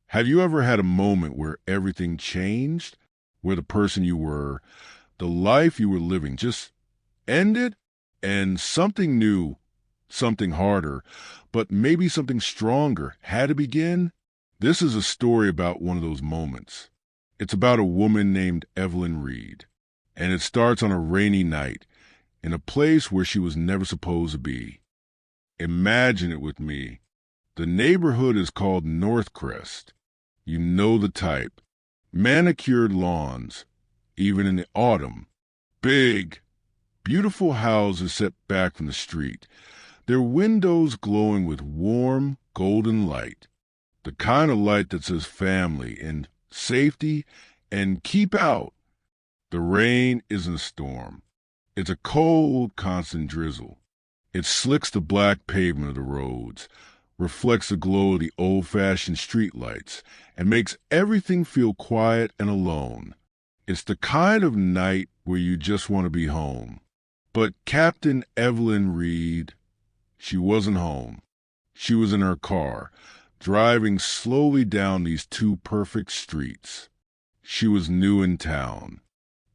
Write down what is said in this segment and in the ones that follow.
Have you ever had a moment where everything changed? Where the person you were, the life you were living just ended? And something new, something harder, but maybe something stronger had to begin? This is a story about one of those moments. It's about a woman named Evelyn Reed, and it starts on a rainy night in a place where she was never supposed to be. Imagine it with me. The neighborhood is called Northcrest. You know the type. Manicured lawns, even in the autumn. Big, beautiful houses set back from the street, their windows glowing with warm, golden light. The kind of light that says family and safety and keep out. The rain isn't a storm. It's a cold, constant drizzle. It slicks the black pavement of the roads, reflects the glow of the old-fashioned streetlights, and makes everything feel quiet and alone. It's the kind of night where you just want to be home. But Captain Evelyn Reed, she wasn't home. She was in her car, driving slowly down these two perfect streets. She was new in town,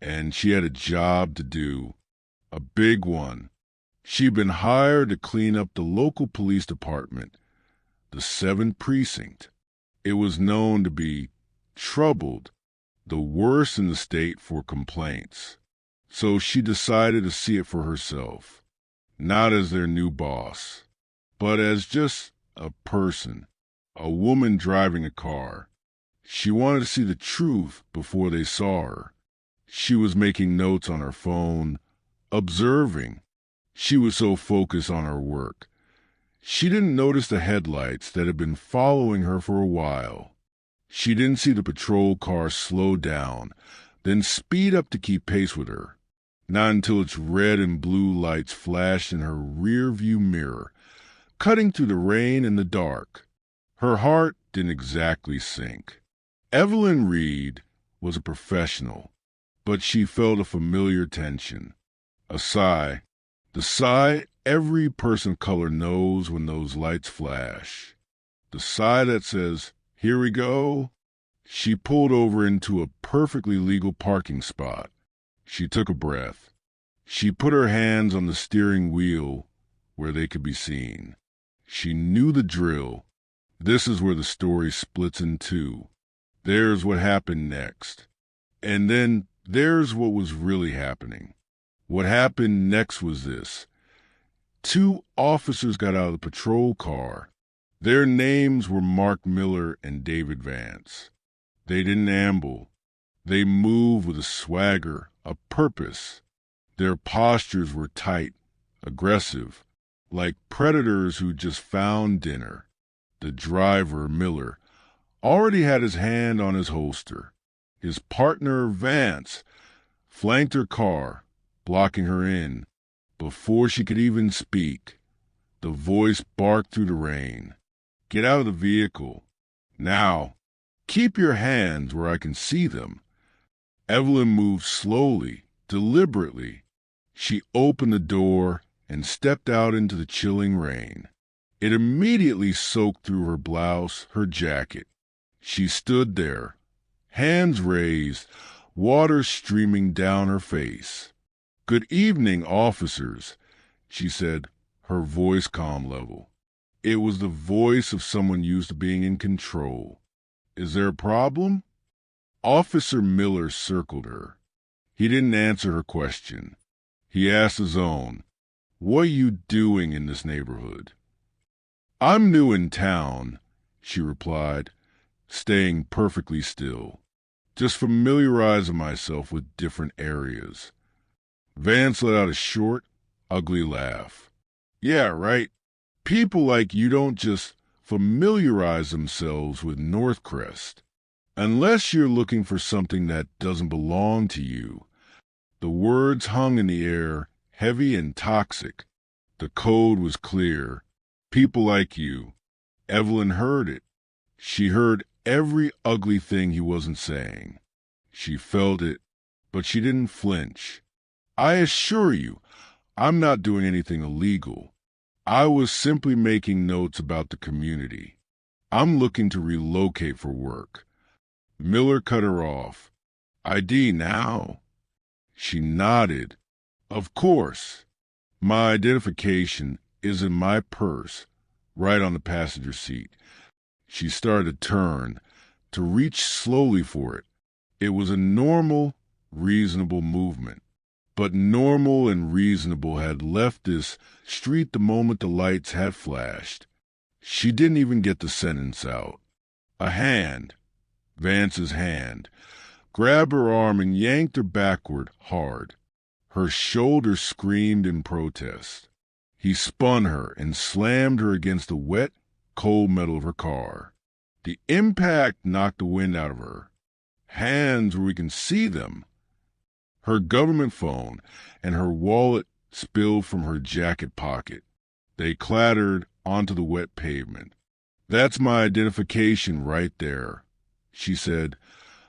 and she had a job to do, a big one. She'd been hired to clean up the local police department, the 7th precinct. It was known to be troubled, the worst in the state for complaints. So she decided to see it for herself, not as their new boss, but as just a person, a woman driving a car. She wanted to see the truth before they saw her. She was making notes on her phone, observing. She was so focused on her work. She didn't notice the headlights that had been following her for a while. She didn't see the patrol car slow down, then speed up to keep pace with her. Not until its red and blue lights flashed in her rear-view mirror, cutting through the rain and the dark. Her heart didn't exactly sink. Evelyn Reed was a professional, but she felt a familiar tension, a sigh. The sigh every person of color knows when those lights flash. The sigh that says, "Here we go." She pulled over into a perfectly legal parking spot. She took a breath. She put her hands on the steering wheel where they could be seen. She knew the drill. This is where the story splits in two. There's what happened next. And then there's what was really happening. What happened next was this. 2 officers got out of the patrol car. Their names were Mark Miller and David Vance. They didn't amble. They moved with a swagger, a purpose. Their postures were tight, aggressive, like predators who just found dinner. The driver, Miller, already had his hand on his holster. His partner, Vance, flanked her car, blocking her in. Before she could even speak, the voice barked through the rain. "Get out of the vehicle. Now, keep your hands where I can see them." Evelyn moved slowly, deliberately. She opened the door and stepped out into the chilling rain. It immediately soaked through her blouse, her jacket. She stood there, hands raised, water streaming down her face. "Good evening, officers," she said, her voice calm level. It was the voice of someone used to being in control. "Is there a problem?" Officer Miller circled her. He didn't answer her question. He asked his own, "What are you doing in this neighborhood?" "I'm new in town," she replied, staying perfectly still, "just familiarizing myself with different areas." Vance let out a short, ugly laugh. "Yeah, right. People like you don't just familiarize themselves with Northcrest. Unless you're looking for something that doesn't belong to you." The words hung in the air, heavy and toxic. The code was clear. People like you. Evelyn heard it. She heard every ugly thing he wasn't saying. She felt it, but she didn't flinch. "I assure you, I'm not doing anything illegal. I was simply making notes about the community. I'm looking to relocate for work. Miller cut her off. ID now. She nodded. Of course. My identification is in my purse, right on the passenger seat. She started to turn, to reach slowly for it. It was a normal, reasonable movement. But normal and reasonable had left this street the moment the lights had flashed. She didn't even get the sentence out. A hand, Vance's hand, grabbed her arm and yanked her backward hard. Her shoulder screamed in protest. He spun her and slammed her against the wet, cold metal of her car. The impact knocked the wind out of her. Hands where we can see them. Her government phone and her wallet spilled from her jacket pocket. They clattered onto the wet pavement. That's my identification right there, she said,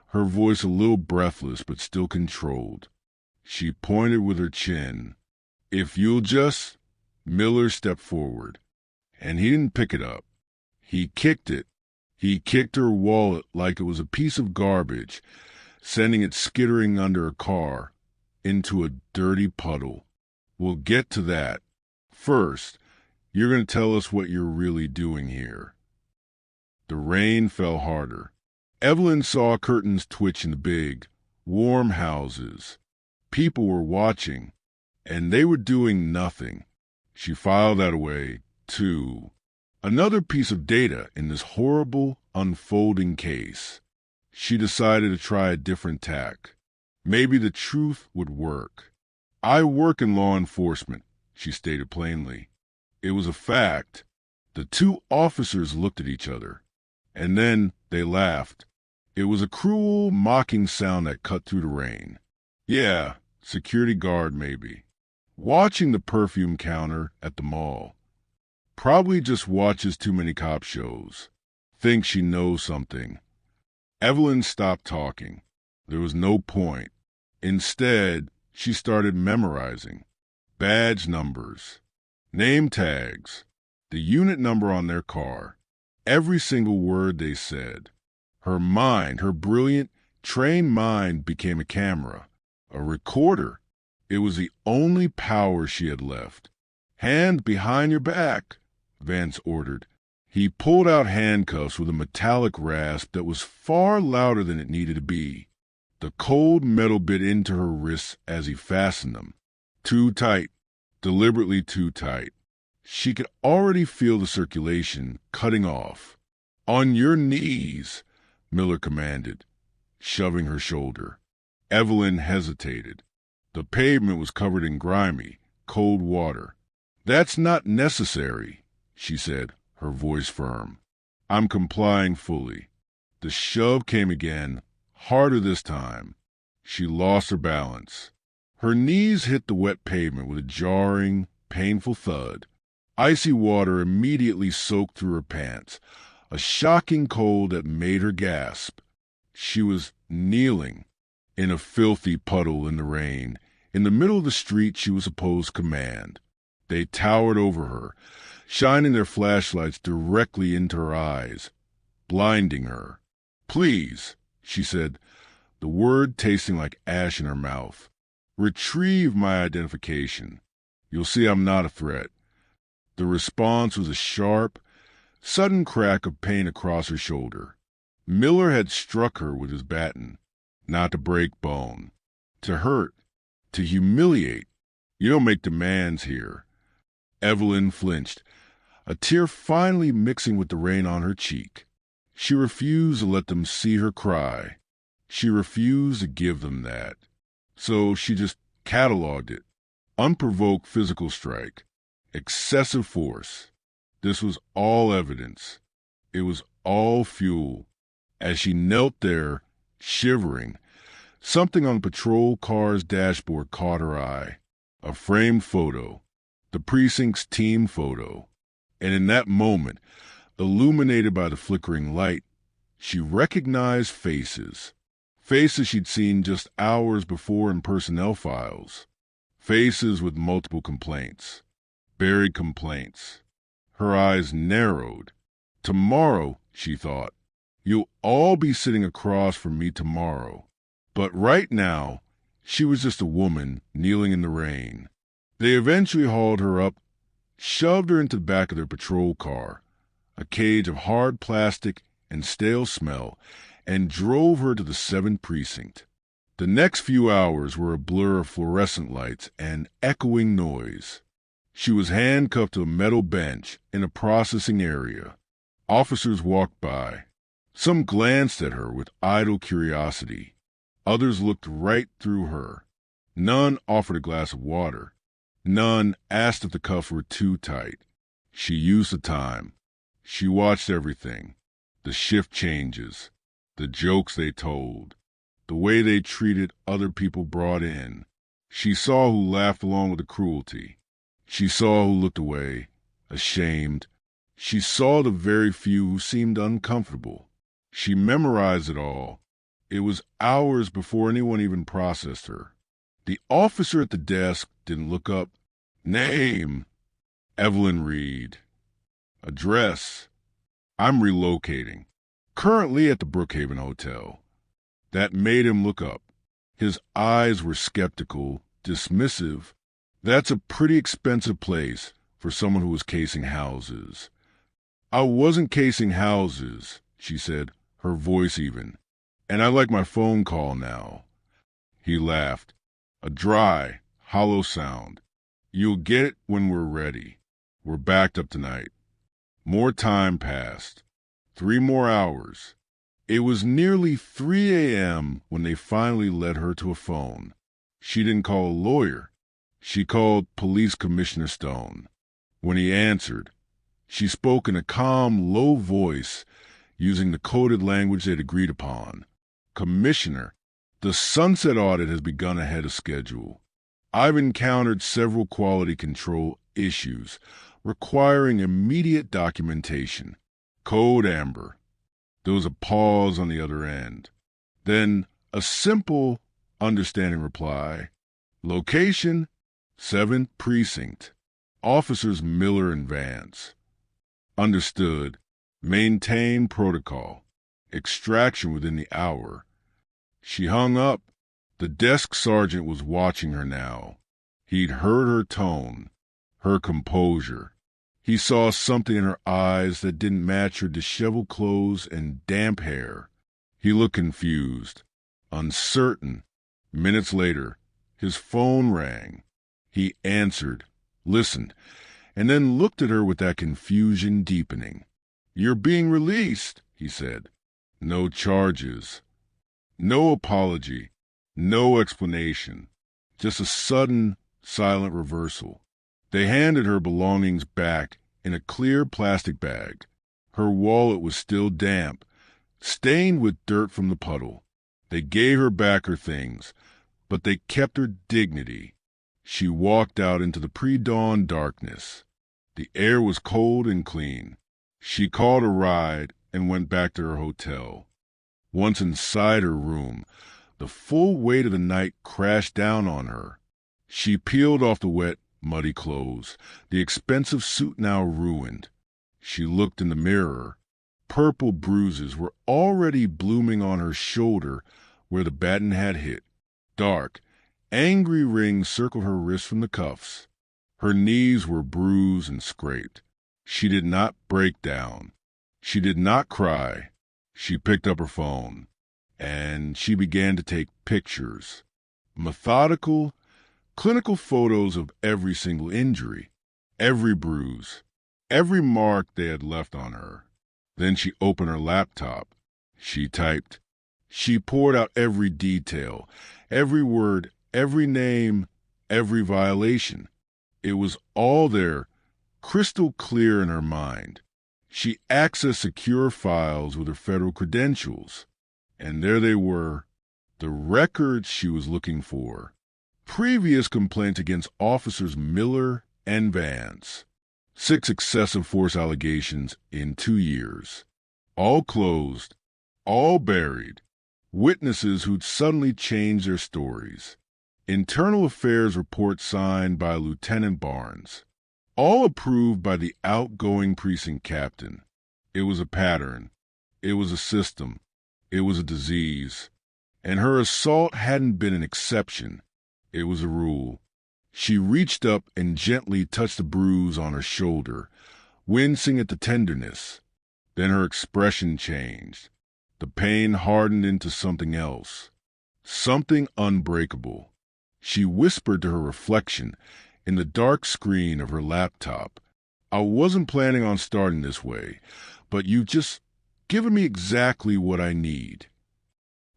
her voice a little breathless but still controlled. She pointed with her chin. If you'll just... Miller stepped forward, and he didn't pick it up. He kicked it. He kicked her wallet like it was a piece of garbage, sending it skittering under a car into a dirty puddle. We'll get to that. First, you're going to tell us what you're really doing here. The rain fell harder. Evelyn saw curtains twitch in the big, warm houses. People were watching, and they were doing nothing. She filed that away, too. Another piece of data in this horrible, unfolding case. She decided to try a different tack. Maybe the truth would work. I work in law enforcement, she stated plainly. It was a fact. The two officers looked at each other, and then they laughed. It was a cruel, mocking sound that cut through the rain. Yeah, security guard maybe. Watching the perfume counter at the mall. Probably just watches too many cop shows. Thinks she knows something. Evelyn stopped talking. There was no point. Instead, she started memorizing. Badge numbers. Name tags. The unit number on their car. Every single word they said. Her mind, her brilliant, trained mind became a camera. A recorder. It was the only power she had left. Hand behind your back, Vance ordered. He pulled out handcuffs with a metallic rasp that was far louder than it needed to be. The cold metal bit into her wrists as he fastened them. Too tight, deliberately too tight. She could already feel the circulation cutting off. On your knees, Miller commanded, shoving her shoulder. Evelyn hesitated. The pavement was covered in grimy, cold water. That's not necessary, she said, her voice firm. I'm complying fully. The shove came again, harder this time. She lost her balance. Her knees hit the wet pavement with a jarring, painful thud. Icy water immediately soaked through her pants, a shocking cold that made her gasp. She was kneeling in a filthy puddle in the rain, in the middle of the street she was supposed to command. They towered over her, shining their flashlights directly into her eyes, blinding her. Please, she said, the word tasting like ash in her mouth. Retrieve my identification. You'll see I'm not a threat. The response was a sharp, sudden crack of pain across her shoulder. Miller had struck her with his baton, not to break bone, to hurt, to humiliate. You don't make demands here. Evelyn flinched, a tear finally mixing with the rain on her cheek. She refused to let them see her cry. She refused to give them that. So she just cataloged it. Unprovoked physical strike. Excessive force. This was all evidence. It was all fuel. As she knelt there, shivering, something on the patrol car's dashboard caught her eye. A framed photo. The precinct's team photo. And in that moment, illuminated by the flickering light, she recognized faces. Faces she'd seen just hours before in personnel files. Faces with multiple complaints. Buried complaints. Her eyes narrowed. Tomorrow she thought. You'll all be sitting across from me tomorrow. But right now, she was just a woman kneeling in the rain. They eventually hauled her up, shoved her into the back of their patrol car, a cage of hard plastic and stale smell, and drove her to the 7th precinct. The next few hours were a blur of fluorescent lights and echoing noise. She was handcuffed to a metal bench in a processing area. Officers walked by. Some glanced at her with idle curiosity. Others looked right through her. None offered a glass of water. None asked if the cuffs were too tight. She used the time. She watched everything. The shift changes. The jokes they told. The way they treated other people brought in. She saw who laughed along with the cruelty. She saw who looked away, ashamed. She saw the very few who seemed uncomfortable. She memorized it all. It was hours before anyone even processed her. The officer at the desk didn't look up. Name: Evelyn Reed. Address: I'm relocating. Currently at the Brookhaven Hotel. That made him look up. His eyes were skeptical, dismissive. That's a pretty expensive place for someone who was casing houses. I wasn't casing houses, she said, her voice even. And I like my phone call now. He laughed. A dry, hollow sound. You'll get it when we're ready. We're backed up tonight. More time passed. 3 more hours. It was nearly 3 a.m. when they finally led her to a phone. She didn't call a lawyer. She called Police Commissioner Stone. When he answered, she spoke in a calm, low voice, using the coded language they'd agreed upon. Commissioner, the Sunset audit has begun ahead of schedule. I've encountered several quality control issues requiring immediate documentation. Code Amber. There was a pause on the other end. Then a simple, understanding reply. Location: 7th Precinct. Officers Miller and Vance. Understood. Maintain protocol. Extraction within the hour. She hung up. The desk sergeant was watching her now. He'd heard her tone, her composure. He saw something in her eyes that didn't match her disheveled clothes and damp hair. He looked confused, uncertain. Minutes later, his phone rang. He answered, listened, and then looked at her with that confusion deepening. You're being released, he said. No charges. No apology. No explanation. Just a sudden, silent reversal. They handed her belongings back in a clear plastic bag. Her wallet was still damp, stained with dirt from the puddle. They gave her back her things, but they kept her dignity. She walked out into the pre-dawn darkness. The air was cold and clean. She called a ride and went back to her hotel. Once inside her room, the full weight of the night crashed down on her. She peeled off the wet, muddy clothes, the expensive suit now ruined. She looked in the mirror. Purple bruises were already blooming on her shoulder where the baton had hit. Dark, angry rings circled her wrist from the cuffs. Her knees were bruised and scraped. She did not break down. She did not cry. She picked up her phone, and she began to take pictures. Methodical, clinical photos of every single injury, every bruise, every mark they had left on her. Then she opened her laptop. She typed. She poured out every detail, every word, every name, every violation. It was all there, crystal clear in her mind. She accessed secure files with her federal credentials, and there they were, the records she was looking for. Previous complaints against officers Miller and Vance. 6 excessive force allegations in 2 years. All closed, all buried. Witnesses who'd suddenly changed their stories. Internal Affairs report signed by Lieutenant Barnes. All approved by the outgoing precinct captain. It was a pattern, It was a system. It was a disease. And her assault hadn't been an exception. It was a rule. She reached up and gently touched the bruise on her shoulder, wincing at the tenderness. Then her expression changed. The pain hardened into something else, something unbreakable. She whispered to her reflection in the dark screen of her laptop, "I wasn't planning on starting this way, but you've just given me exactly what I need."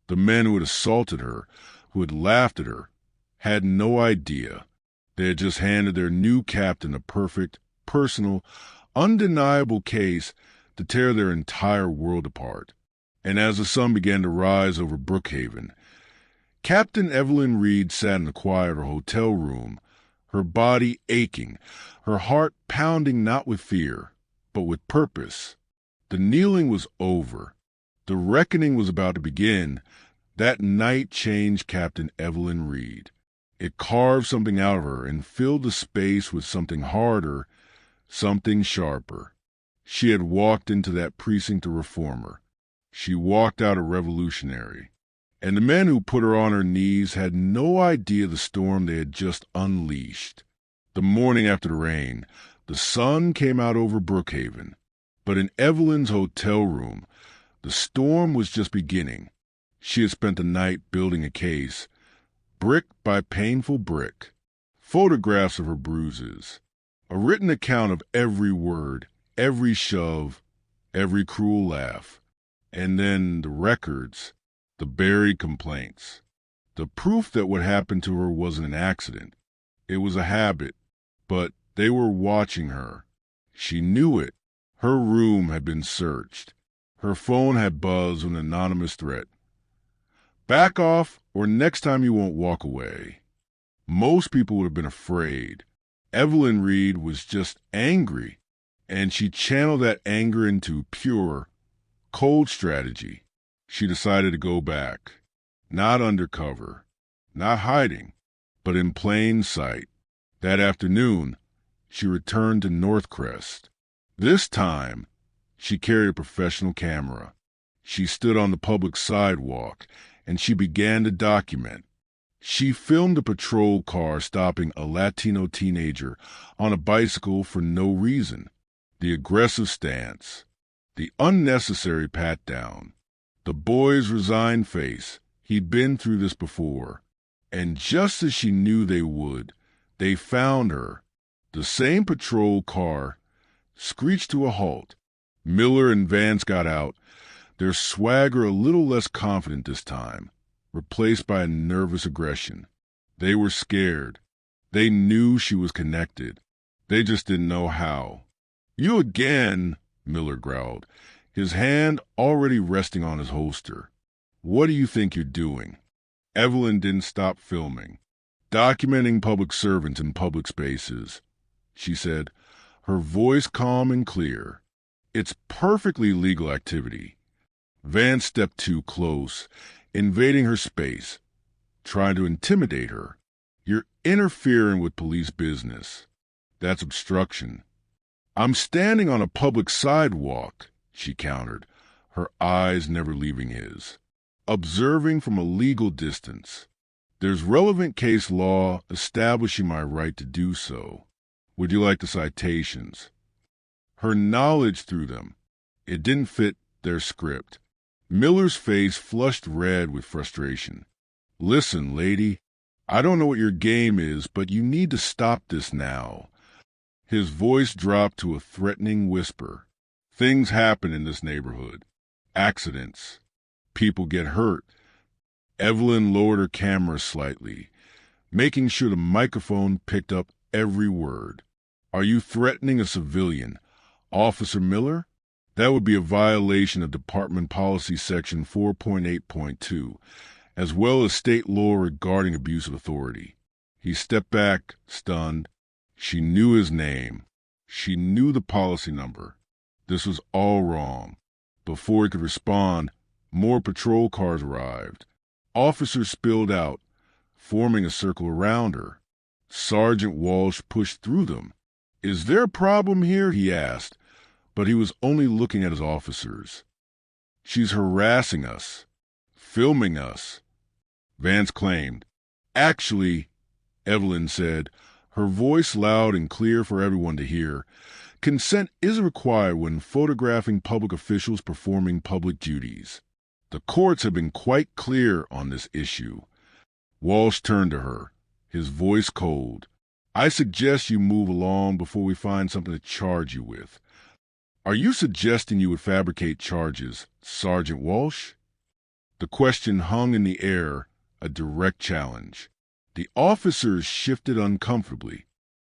The men who had assaulted her, who had laughed at her, had no idea. They had just handed their new captain a perfect, personal, undeniable case to tear their entire world apart. And as the sun began to rise over Brookhaven, Captain Evelyn Reed sat in the quiet of her hotel room, her body aching, her heart pounding not with fear, but with purpose. The kneeling was over. The reckoning was about to begin. That night changed Captain Evelyn Reed. It carved something out of her and filled the space with something harder, something sharper. She had walked into that precinct a reformer. She walked out a revolutionary. And the men who put her on her knees had no idea the storm they had just unleashed. The morning after the rain, the sun came out over Brookhaven. But in Evelyn's hotel room, the storm was just beginning. She had spent the night building a case, brick by painful brick, photographs of her bruises, a written account of every word, every shove, every cruel laugh, and then the records, the buried complaints, the proof that what happened to her wasn't an accident. It was a habit, but they were watching her. She knew it. Her room had been searched. Her phone had buzzed with an anonymous threat. "Back off, or next time you won't walk away." Most people would have been afraid. Evelyn Reed was just angry, and she channeled that anger into pure, cold strategy. She decided to go back, not undercover, not hiding, but in plain sight. That afternoon, she returned to Northcrest. This time, she carried a professional camera. She stood on the public sidewalk, and she began to document. She filmed a patrol car stopping a Latino teenager on a bicycle for no reason. The aggressive stance, the unnecessary pat-down, the boy's resigned face. He'd been through this before. And just as she knew they would, they found her. The same patrol car screeched to a halt. Miller and Vance got out, their swagger a little less confident this time, replaced by a nervous aggression. They were scared. They knew she was connected. They just didn't know how. "You again," Miller growled, his hand already resting on his holster. "What do you think you're doing?" Evelyn didn't stop filming. "Documenting public servants in public spaces," she said, her voice calm and clear. "It's perfectly legal activity." Vance stepped too close, invading her space, trying to intimidate her. "You're interfering with police business. That's obstruction." "I'm standing on a public sidewalk," she countered, her eyes never leaving his, "observing from a legal distance. There's relevant case law establishing my right to do so. Would you like the citations?" Her knowledge threw them. It didn't fit their script. Miller's face flushed red with frustration. "Listen, lady, I don't know what your game is, but you need to stop this now." His voice dropped to a threatening whisper. "Things happen in this neighborhood. Accidents. People get hurt." Evelyn lowered her camera slightly, making sure the microphone picked up every word. "Are you threatening a civilian, Officer Miller? That would be a violation of Department Policy Section 4.8.2, as well as state law regarding abuse of authority." He stepped back, stunned. She knew his name. She knew the policy number. This was all wrong. Before he could respond, more patrol cars arrived. Officers spilled out, forming a circle around her. Sergeant Walsh pushed through them. "Is there a problem here?" he asked, but he was only looking at his officers. She's harassing us, filming us, Vance claimed. Actually, Evelyn said, her voice loud and clear for everyone to hear, consent is required when photographing public officials performing public duties. The courts have been quite clear on this issue. Walsh turned to her, his voice cold. I suggest you move along before we find something to charge you with. Are you suggesting you would fabricate charges, Sergeant Walsh? The question hung in the air, a direct challenge. The officers shifted uncomfortably.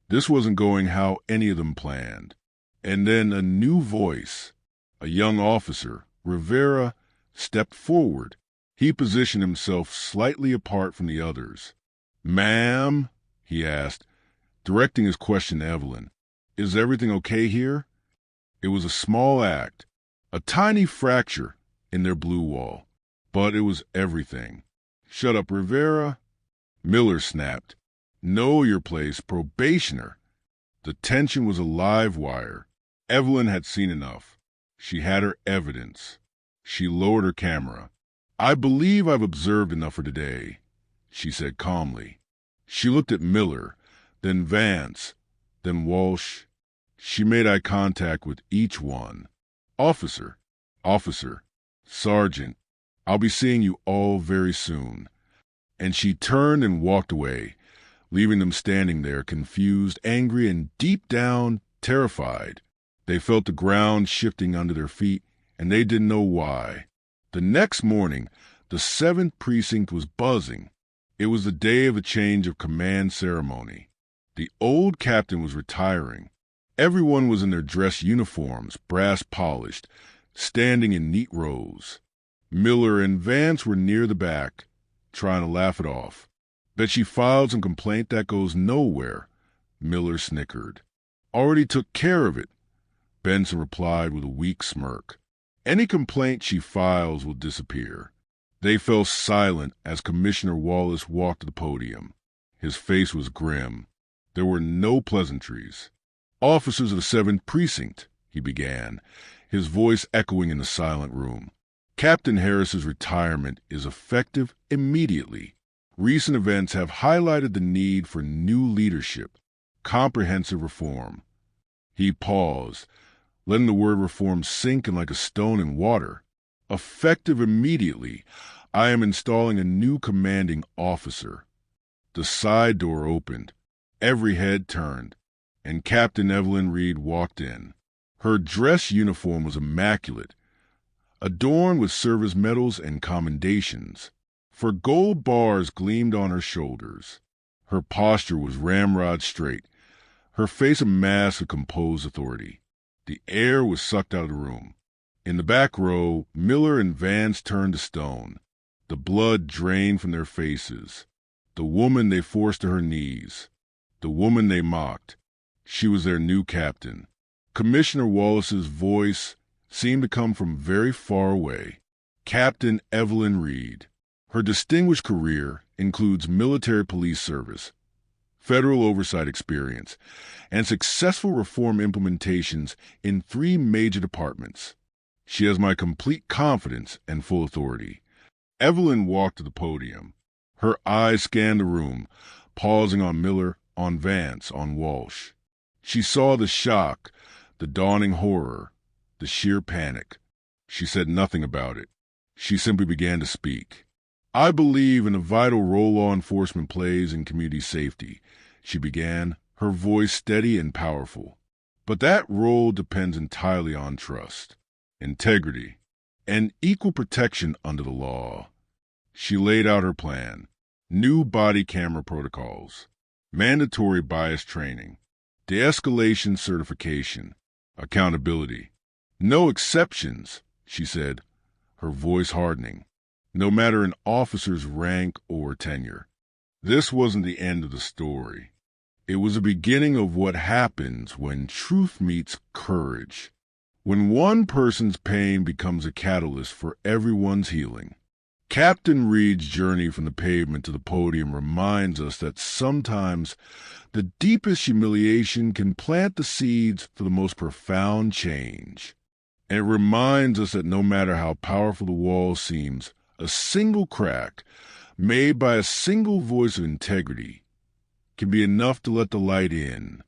This wasn't going how any of them planned. And then a new voice, a young officer, Rivera, stepped forward. He positioned himself slightly apart from the others. Ma'am, he asked, directing his question to Evelyn, is everything okay here? It was a small act, a tiny fracture in their blue wall, but it was everything. Shut up, Rivera. Miller snapped. Know your place, probationer. The tension was a live wire. Evelyn had seen enough. She had her evidence. She lowered her camera. I believe I've observed enough for today, she said calmly. She looked at Miller, then Vance, then Walsh. She made eye contact with each one. Officer, Sergeant, I'll be seeing you all very soon. And she turned and walked away, leaving them standing there, confused, angry, and deep down, terrified. They felt the ground shifting under their feet, and they didn't know why. The next morning, the 7th Precinct was buzzing. It was the day of a change of command ceremony. The old captain was retiring. Everyone was in their dress uniforms, brass polished, standing in neat rows. Miller and Vance were near the back, trying to laugh it off. Bet she filed some complaint that goes nowhere, Miller snickered. Already took care of it, Benson replied with a weak smirk. Any complaint she files will disappear. They fell silent as Commissioner Wallace walked to the podium. His face was grim. There were no pleasantries. Officers of the 7th Precinct, he began, his voice echoing in the silent room. Captain Harris's retirement is effective immediately. Recent events have highlighted the need for new leadership, comprehensive reform. He paused, letting the word reform sink in like a stone in water. Effective immediately, I am installing a new commanding officer. The side door opened. Every head turned, and Captain Evelyn Reed walked in. Her dress uniform was immaculate, adorned with service medals and commendations, for gold bars gleamed on her shoulders. Her posture was ramrod straight, her face a mask of composed authority. The air was sucked out of the room. In the back row, Miller and Vance turned to stone. The blood drained from their faces. The woman they forced to her knees. The woman they mocked. She was their new captain. Commissioner Wallace's voice seemed to come from very far away. Captain Evelyn Reed. Her distinguished career includes military police service, federal oversight experience, and successful reform implementations in 3 major departments. She has my complete confidence and full authority. Evelyn walked to the podium. Her eyes scanned the room, pausing on Miller, on Vance, on Walsh. She saw the shock, the dawning horror, the sheer panic. She said nothing about it. She simply began to speak. I believe in the vital role law enforcement plays in community safety, she began, her voice steady and powerful. But that role depends entirely on trust, integrity, and equal protection under the law. She laid out her plan. New body camera protocols, mandatory bias training, de-escalation certification, accountability. No exceptions, she said, her voice hardening, no matter an officer's rank or tenure. This wasn't the end of the story. It was the beginning of what happens when truth meets courage, when one person's pain becomes a catalyst for everyone's healing. Captain Reed's journey from the pavement to the podium reminds us that sometimes the deepest humiliation can plant the seeds for the most profound change. And it reminds us that no matter how powerful the wall seems, a single crack made by a single voice of integrity can be enough to let the light in.